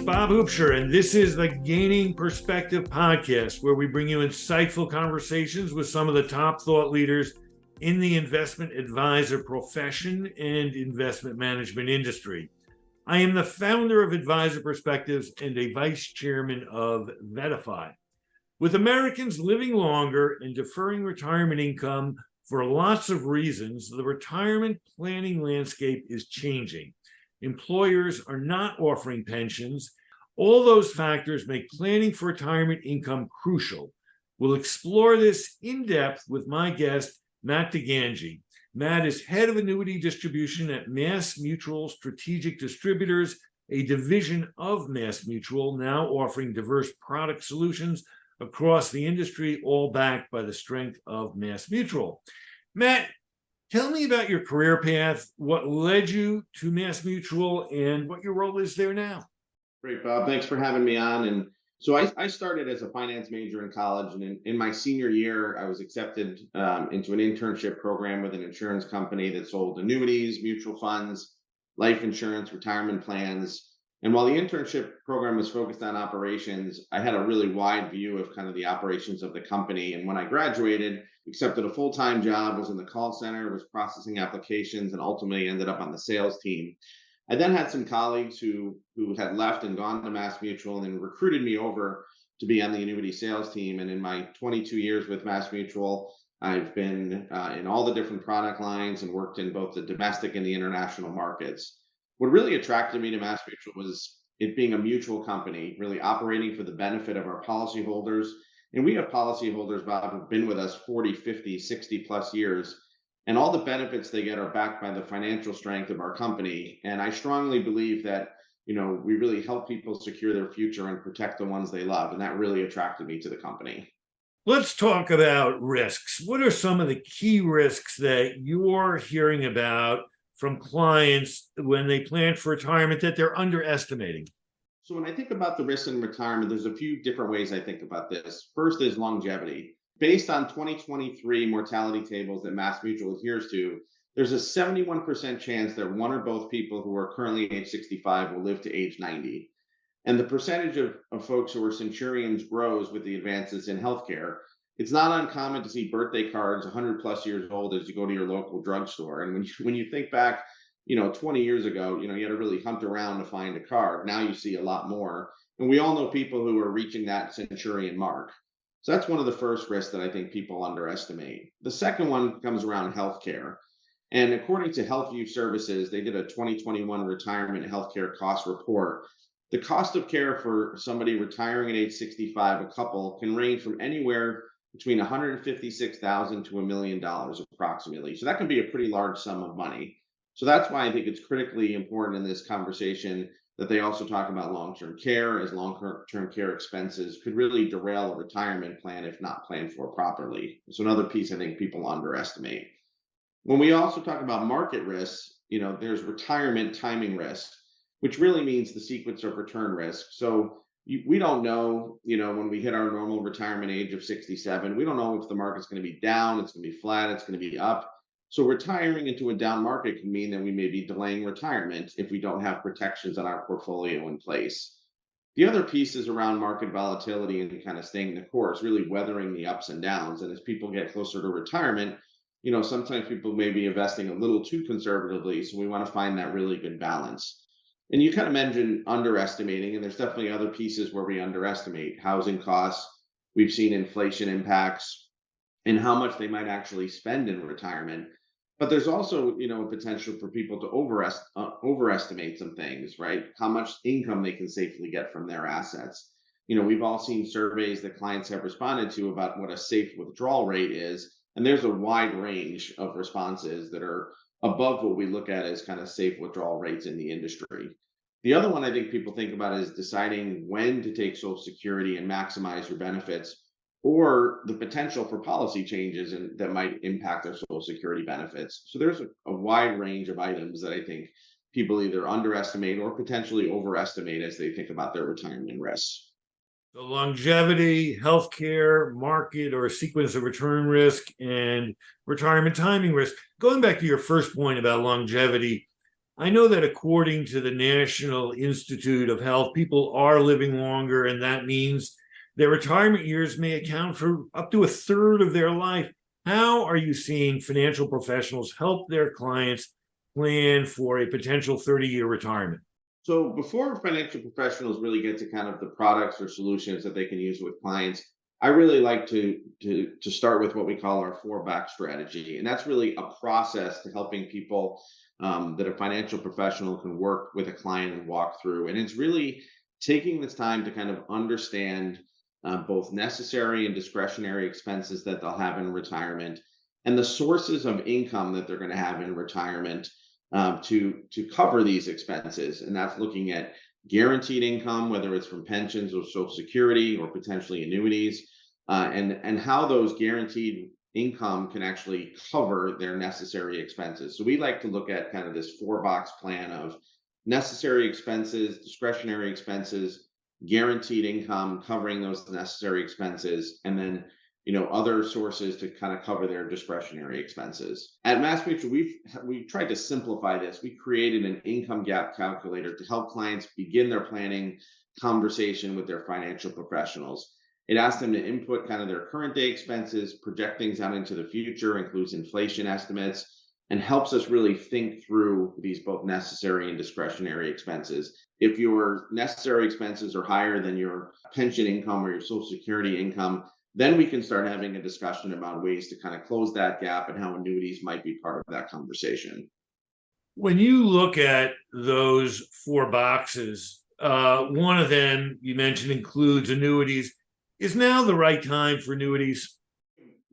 Bob Huebscher, and this is the Gaining Perspective podcast, where we bring you insightful conversations with some of the top thought leaders in the investment advisor profession and investment management industry. I am the founder of Advisor Perspectives and a vice chairman of Vetify. With Americans living longer and deferring retirement income for lots of reasons, the retirement planning landscape is changing. Employers are not offering pensions. All those factors make planning for retirement income crucial. We'll explore this in depth with my guest, Matt DiGangi. Matt is head of annuity distribution at MassMutual Strategic Distributors, a division of MassMutual, now offering diverse product solutions across the industry, all backed by the strength of MassMutual. Matt, tell me about your career path, what led you to MassMutual, and what your role is there now. Great, Bob. Thanks for having me on. And so I started as a finance major in college, and in my senior year, I was accepted into an internship program with an insurance company that sold annuities, mutual funds, life insurance, retirement plans. And while the internship program was focused on operations, I had a really wide view of kind of the operations of the company. And when I graduated, accepted a full-time job, was in the call center, was processing applications, and ultimately ended up on the sales team. I then had some colleagues who had left and gone to MassMutual and recruited me over to be on the annuity sales team. And in my 22 years with MassMutual, I've been in all the different product lines and worked in both the domestic and the international markets. What really attracted me to MassMutual was it being a mutual company, really operating for the benefit of our policyholders. And we have policyholders, Bob, who've been with us 40, 50, 60 plus years. And all the benefits they get are backed by the financial strength of our company. And I strongly believe that, we really help people secure their future and protect the ones they love. And that really attracted me to the company. Let's talk about risks. What are some of the key risks that you're hearing about from clients when they plan for retirement that they're underestimating? So when I think about the risks in retirement, there's a few different ways I think about this. First is longevity. Based on 2023 mortality tables that MassMutual adheres to, there's a 71% chance that one or both people who are currently age 65 will live to age 90. And the percentage of folks who are centurions grows with the advances in healthcare. It's not uncommon to see birthday cards 100 plus years old as you go to your local drugstore. And when you think back, 20 years ago, you had to really hunt around to find a card. Now you see a lot more. And we all know people who are reaching that centurion mark. So that's one of the first risks that I think people underestimate. The second one comes around healthcare. And according to HealthView Services, they did a 2021 retirement healthcare cost report. The cost of care for somebody retiring at age 65, a couple, can range from anywhere between $156,000 to $1 million approximately. So that can be a pretty large sum of money. So that's why I think it's critically important in this conversation that they also talk about long-term care, as long-term care expenses could really derail a retirement plan if not planned for properly. So another piece I think people underestimate. When we also talk about market risks, there's retirement timing risk, which really means the sequence of return risk. So we don't know, when we hit our normal retirement age of 67, we don't know if the market's going to be down, it's going to be flat, it's going to be up. So retiring into a down market can mean that we may be delaying retirement if we don't have protections on our portfolio in place. The other piece is around market volatility and kind of staying the course, really weathering the ups and downs. And as people get closer to retirement, sometimes people may be investing a little too conservatively. So we want to find that really good balance. And you kind of mentioned underestimating, and there's definitely other pieces where we underestimate housing costs. We've seen inflation impacts and how much they might actually spend in retirement. But there's also, a potential for people to overestimate some things, right? How much income they can safely get from their assets. We've all seen surveys that clients have responded to about what a safe withdrawal rate is. And there's a wide range of responses that are above what we look at as kind of safe withdrawal rates in the industry. The other one I think people think about is deciding when to take Social Security and maximize your benefits, or the potential for policy changes that might impact their Social Security benefits. So there's a wide range of items that I think people either underestimate or potentially overestimate as they think about their retirement risks. So longevity, healthcare, market or sequence of return risk, and retirement timing risk. Going back to your first point about longevity, I know that according to the National Institute of Health, people are living longer, and that means their retirement years may account for up to a third of their life. How are you seeing financial professionals help their clients plan for a potential 30-year retirement? So before financial professionals really get to kind of the products or solutions that they can use with clients, I really like to start with what we call our four back strategy, and that's really a process to helping people that a financial professional can work with a client and walk through. And it's really taking this time to kind of understand both necessary and discretionary expenses that they'll have in retirement, and the sources of income that they're going to have in retirement to cover these expenses. And that's looking at guaranteed income, whether it's from pensions or Social Security or potentially annuities, and how those guaranteed income can actually cover their necessary expenses. So we like to look at kind of this four box plan of necessary expenses, discretionary expenses, guaranteed income covering those necessary expenses, and then other sources to kind of cover their discretionary expenses. At MassMutual, we've tried to simplify this. We created an income gap calculator to help clients begin their planning conversation with their financial professionals. It asks them to input kind of their current day expenses, project things out into the future, includes inflation estimates, and helps us really think through these both necessary and discretionary expenses. If your necessary expenses are higher than your pension income or your Social Security income, then we can start having a discussion about ways to kind of close that gap and how annuities might be part of that conversation. When you look at those four boxes, one of them you mentioned includes annuities. Is now the right time for annuities?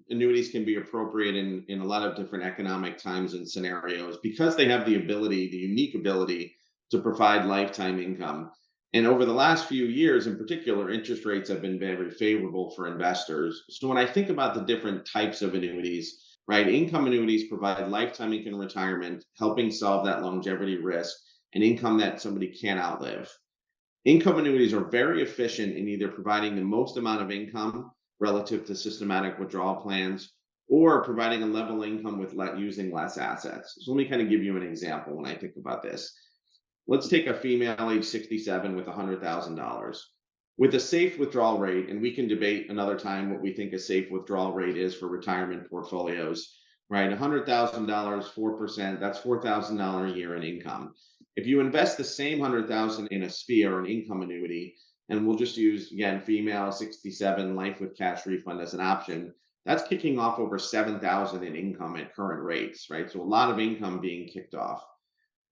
Annuities can be appropriate in a lot of different economic times and scenarios because they have the unique ability to provide lifetime income. And over the last few years, in particular, interest rates have been very favorable for investors. So when I think about the different types of annuities, right, income annuities provide lifetime income in retirement, helping solve that longevity risk and income that somebody can't outlive. Income annuities are very efficient in either providing the most amount of income relative to systematic withdrawal plans or providing a level income with using less assets. So let me kind of give you an example when I think about this. Let's take a female age 67 with $100,000 with a safe withdrawal rate, and we can debate another time what we think a safe withdrawal rate is for retirement portfolios, right? $100,000, 4%, that's $4,000 a year in income. If you invest the same 100,000 in a SPIA or an income annuity, and we'll just use again female 67 life with cash refund as an option, that's kicking off over 7,000 in income at current rates, right? So a lot of income being kicked off.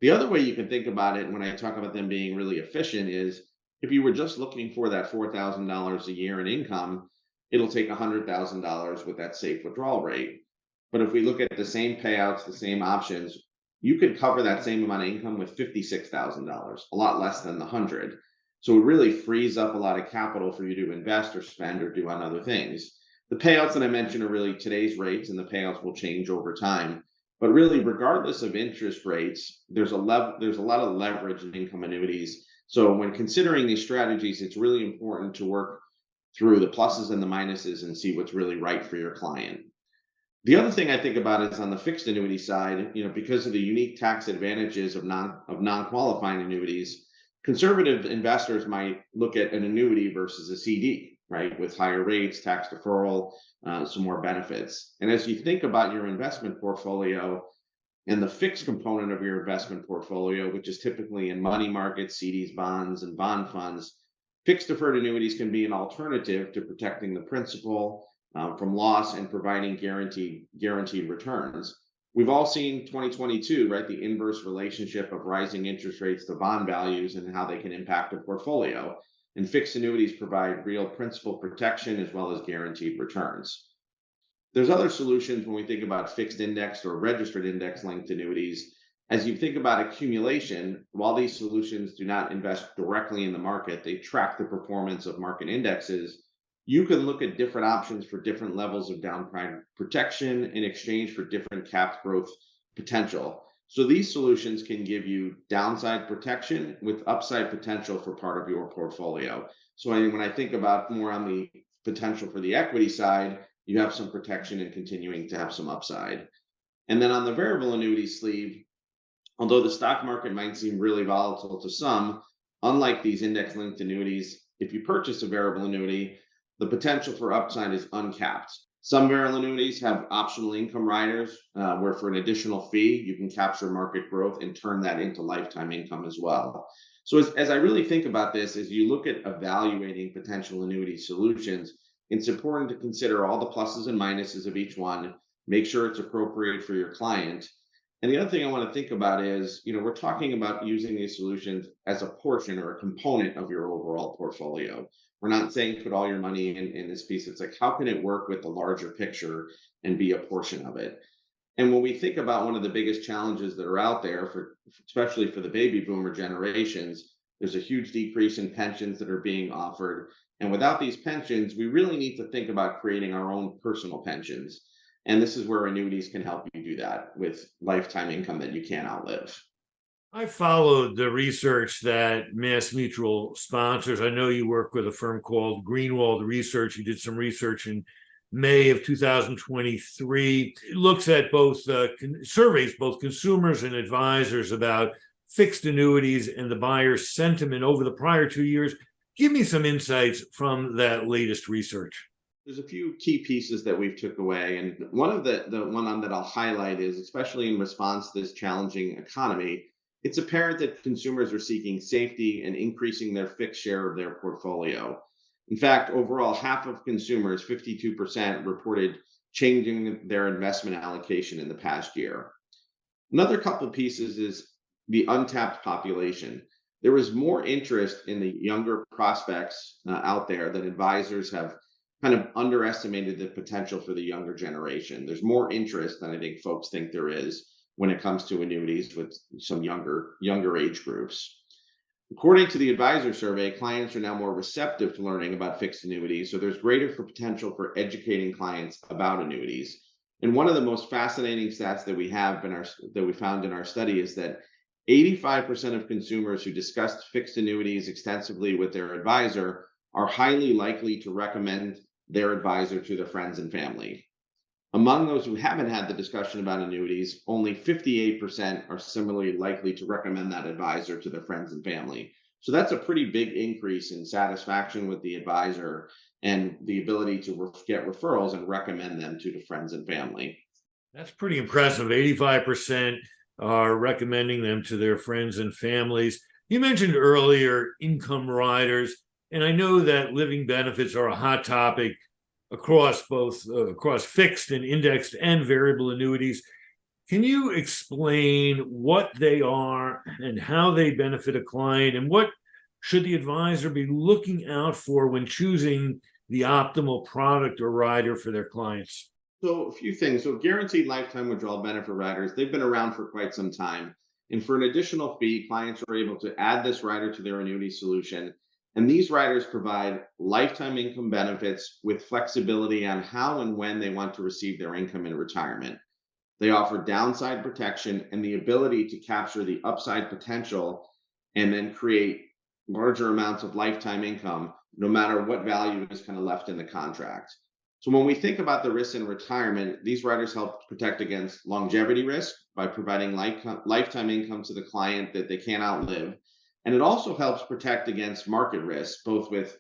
The other way you can think about it when I talk about them being really efficient is if you were just looking for that $4,000 a year in income, it'll take $100,000 with that safe withdrawal rate. But if we look at the same payouts, the same options, you could cover that same amount of income with $56,000, a lot less than the 100. So it really frees up a lot of capital for you to invest or spend or do on other things. The payouts that I mentioned are really today's rates, and the payouts will change over time. But really, regardless of interest rates, there's a lot of leverage in income annuities. So when considering these strategies, it's really important to work through the pluses and the minuses and see what's really right for your client. The other thing I think about is on the fixed annuity side, because of the unique tax advantages of non-qualifying annuities, conservative investors might look at an annuity versus a CD, right, with higher rates, tax deferral, some more benefits. And as you think about your investment portfolio and the fixed component of your investment portfolio, which is typically in money markets, CDs, bonds, and bond funds, fixed deferred annuities can be an alternative to protecting the principal from loss and providing guaranteed returns. We've all seen 2022, right? The inverse relationship of rising interest rates to bond values and how they can impact a portfolio. And fixed annuities provide real principal protection as well as guaranteed returns. There's other solutions when we think about fixed indexed or registered index linked annuities. As you think about accumulation, while these solutions do not invest directly in the market, they track the performance of market indexes. You can look at different options for different levels of downside protection in exchange for different capped growth potential. So these solutions can give you downside protection with upside potential for part of your portfolio. So when I think about more on the potential for the equity side, you have some protection and continuing to have some upside. And then on the variable annuity sleeve, Although the stock market might seem really volatile to some, unlike these index linked annuities, if you purchase a variable annuity, the potential for upside is uncapped. Some variable annuities have optional income riders where, for an additional fee, you can capture market growth and turn that into lifetime income as well. So, as I really think about this, as you look at evaluating potential annuity solutions, it's important to consider all the pluses and minuses of each one, make sure it's appropriate for your client. And the other thing I want to think about is, we're talking about using these solutions as a portion or a component of your overall portfolio. We're not saying put all your money in this piece. It's like, how can it work with the larger picture and be a portion of it? And when we think about one of the biggest challenges that are out there for, especially for the baby boomer generations, there's a huge decrease in pensions that are being offered. And without these pensions, we really need to think about creating our own personal pensions. And this is where annuities can help you do that with lifetime income that you can't outlive. I followed the research that Mass Mutual sponsors. I know you work with a firm called Greenwald Research. You did some research in May of 2023. It looks at both surveys, both consumers and advisors about fixed annuities and the buyer's sentiment over the prior 2 years. Give me some insights from that latest research. There's a few key pieces that we've took away, and one of the one that I'll highlight is, especially in response to this challenging economy, it's apparent that consumers are seeking safety and increasing their fixed share of their portfolio. In fact, overall, half of consumers, 52%, reported changing their investment allocation in the past year. Another couple pieces is the untapped population. There was more interest in the younger prospects out there that advisors have kind of underestimated the potential for the younger generation. There's more interest than I think folks think there is when it comes to annuities with some younger age groups. According to the advisor survey, clients are now more receptive to learning about fixed annuities, so there's greater potential for educating clients about annuities. And one of the most fascinating stats that we found in our study is that 85% of consumers who discussed fixed annuities extensively with their advisor are highly likely to recommend their advisor to their friends and family. Among those who haven't had the discussion about annuities, only 58% are similarly likely to recommend that advisor to their friends and family. So that's a pretty big increase in satisfaction with the advisor and the ability to get referrals and recommend them to the friends and family. That's pretty impressive. 85% are recommending them to their friends and families. You mentioned earlier income riders, and I know that living benefits are a hot topic across across fixed and indexed and variable annuities. Can you explain what they are and how they benefit a client, and what should the advisor be looking out for when choosing the optimal product or rider for their clients? So a few things. So guaranteed lifetime withdrawal benefit riders, they've been around for quite some time. And for an additional fee, clients are able to add this rider to their annuity solution. And these riders provide lifetime income benefits with flexibility on how and when they want to receive their income in retirement. They offer downside protection and the ability to capture the upside potential and then create larger amounts of lifetime income, no matter what value is kind of left in the contract. So when we think about the risks in retirement, these riders help protect against longevity risk by providing lifetime income to the client that they can't outlive. And it also helps protect against market risk, both with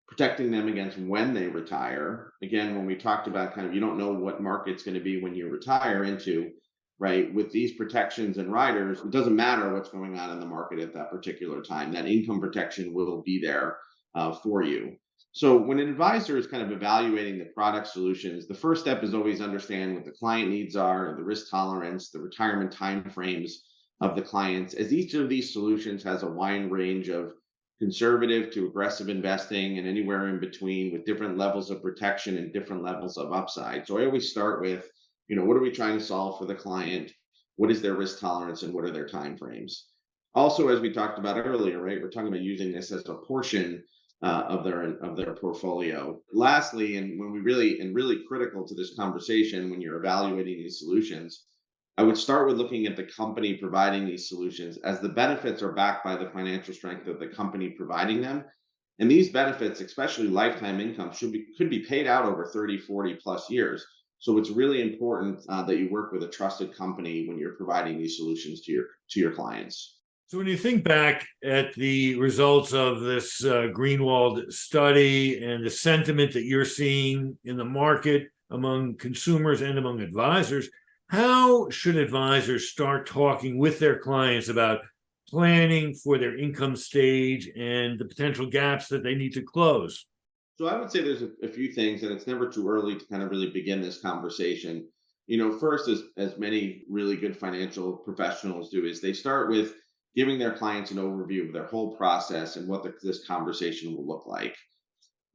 protecting them against when they retire. Again, when we talked about kind of, you don't know what market's going to be when you retire into, right? With these protections and riders, it doesn't matter what's going on in the market at that particular time. That income protection will be there for you. So when an advisor is kind of evaluating the product solutions, the first step is always understand what the client needs are, the risk tolerance, the retirement timeframes of the clients, as each of these solutions has a wide range of conservative to aggressive investing and anywhere in between, with different levels of protection and different levels of upside. So I always start with, what are we trying to solve for the client? What is their risk tolerance and what are their timeframes? Also, as we talked about earlier, right, we're talking about using this as a portion of their portfolio. Lastly, and really critical to this conversation when you're evaluating these solutions, I would start with looking at the company providing these solutions, as the benefits are backed by the financial strength of the company providing them. And these benefits, especially lifetime income, could be paid out over 30, 40 plus years. So it's really important that you work with a trusted company when you're providing these solutions to your clients. So when you think back at the results of this Greenwald study and the sentiment that you're seeing in the market among consumers and among advisors, how should advisors start talking with their clients about planning for their income stage and the potential gaps that they need to close? So I would say there's a few things, and it's never too early to kind of really begin this conversation. First, as many really good financial professionals do, is they start with giving their clients an overview of their whole process and what this conversation will look like.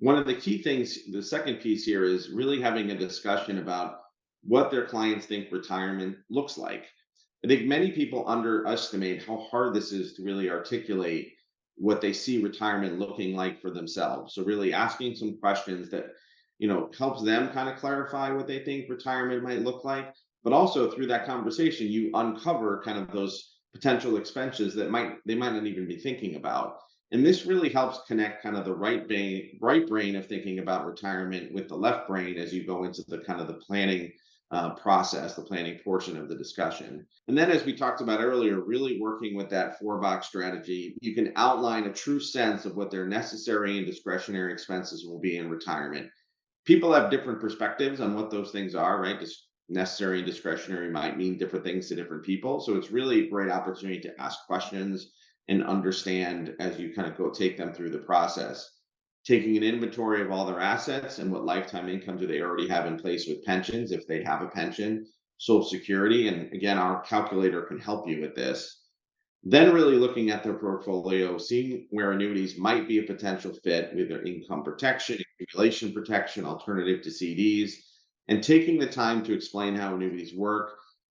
One of the key things, the second piece here, is really having a discussion about what their clients think retirement looks like. I think many people underestimate how hard this is to really articulate what they see retirement looking like for themselves. So really asking some questions that, helps them kind of clarify what they think retirement might look like. But also through that conversation, you uncover kind of those potential expenses that they might not even be thinking about. And this really helps connect kind of the right brain of thinking about retirement with the left brain as you go into the kind of the planning process, the planning portion of the discussion. And then, as we talked about earlier, really working with that four-box strategy, you can outline a true sense of what their necessary and discretionary expenses will be in retirement. People have different perspectives on what those things are, right? Necessary and discretionary might mean different things to different people. So it's really a great opportunity to ask questions and understand as you kind of go take them through the process. Taking an inventory of all their assets and what lifetime income do they already have in place with pensions, if they have a pension, Social Security. And again, our calculator can help you with this. Then really looking at their portfolio, seeing where annuities might be a potential fit with their income protection, accumulation protection, alternative to CDs, and taking the time to explain how annuities work.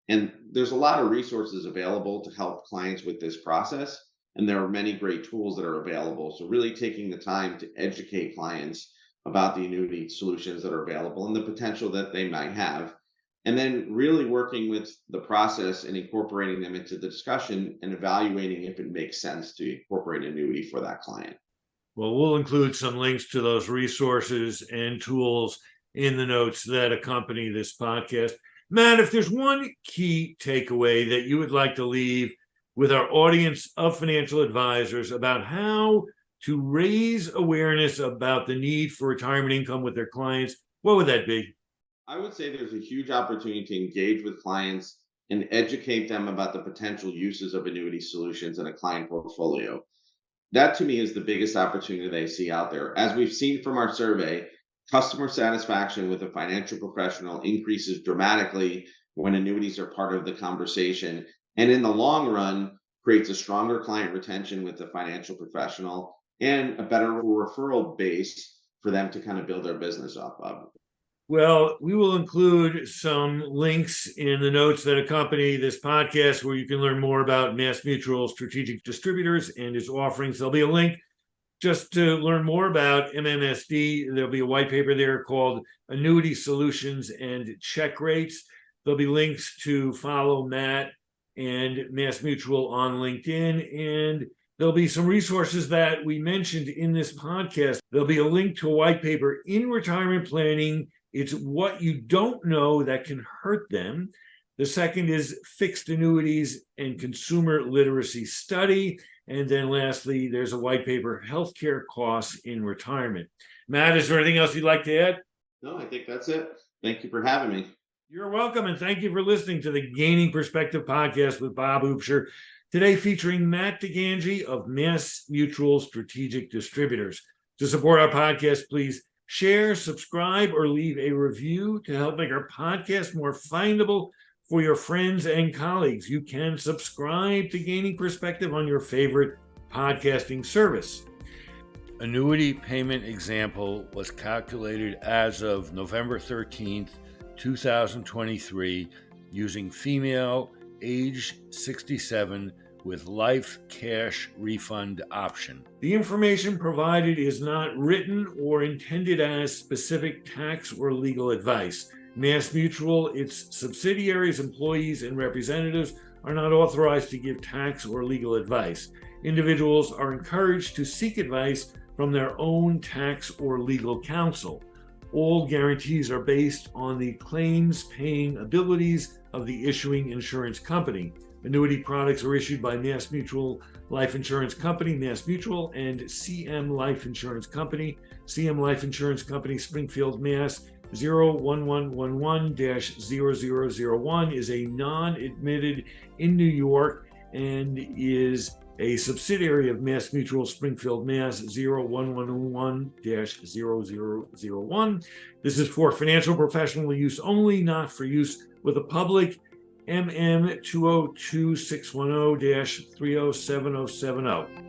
And there's a lot of resources available to help clients with this process. And there are many great tools that are available. So really taking the time to educate clients about the annuity solutions that are available and the potential that they might have. And then really working with the process and incorporating them into the discussion and evaluating if it makes sense to incorporate annuity for that client. Well, we'll include some links to those resources and tools in the notes that accompany this podcast. Matt, if there's one key takeaway that you would like to leave with our audience of financial advisors about how to raise awareness about the need for retirement income with their clients, what would that be? I would say there's a huge opportunity to engage with clients and educate them about the potential uses of annuity solutions in a client portfolio. That to me is the biggest opportunity they see out there. As we've seen from our survey, customer satisfaction with a financial professional increases dramatically when annuities are part of the conversation. And in the long run, creates a stronger client retention with the financial professional and a better referral base for them to kind of build their business off of. Well, we will include some links in the notes that accompany this podcast where you can learn more about MassMutual Strategic Distributors and its offerings. There'll be a link just to learn more about MMSD. There'll be a white paper there called Annuity Solutions and Check Rates. There'll be links to follow Matt and MassMutual on LinkedIn, and there'll be some resources that we mentioned in this podcast. There'll be a link to a white paper in retirement planning. It's what you don't know that can hurt them. The second is fixed annuities and consumer literacy study. And then lastly, there's a white paper, healthcare costs in retirement. Matt, is there anything else you'd like to add? No, I think that's it. Thank you for having me. You're welcome. And thank you for listening to the Gaining Perspective podcast with Bob Huebscher. Today featuring Matt DiGangi of MassMutual Strategic Distributors. To support our podcast, please share, subscribe, or leave a review to help make our podcast more findable for your friends and colleagues. You can subscribe to Gaining Perspective on your favorite podcasting service. Annuity payment example was calculated as of November 13th, 2023, using female, age 67, with life cash refund option. The information provided is not written or intended as specific tax or legal advice. MassMutual, its subsidiaries, employees, and representatives are not authorized to give tax or legal advice. Individuals are encouraged to seek advice from their own tax or legal counsel. All guarantees are based on the claims paying abilities of the issuing insurance company. Annuity products are issued by Mass Mutual Life Insurance Company, Mass Mutual, and CM Life Insurance Company. CM Life Insurance Company, Springfield, Mass. 01111-0001 is a non-admitted in New York and is a subsidiary of Mass Mutual, Springfield, Mass. 01111-0001. This is for financial professional use only, not for use with the public. MM 202-610-307070.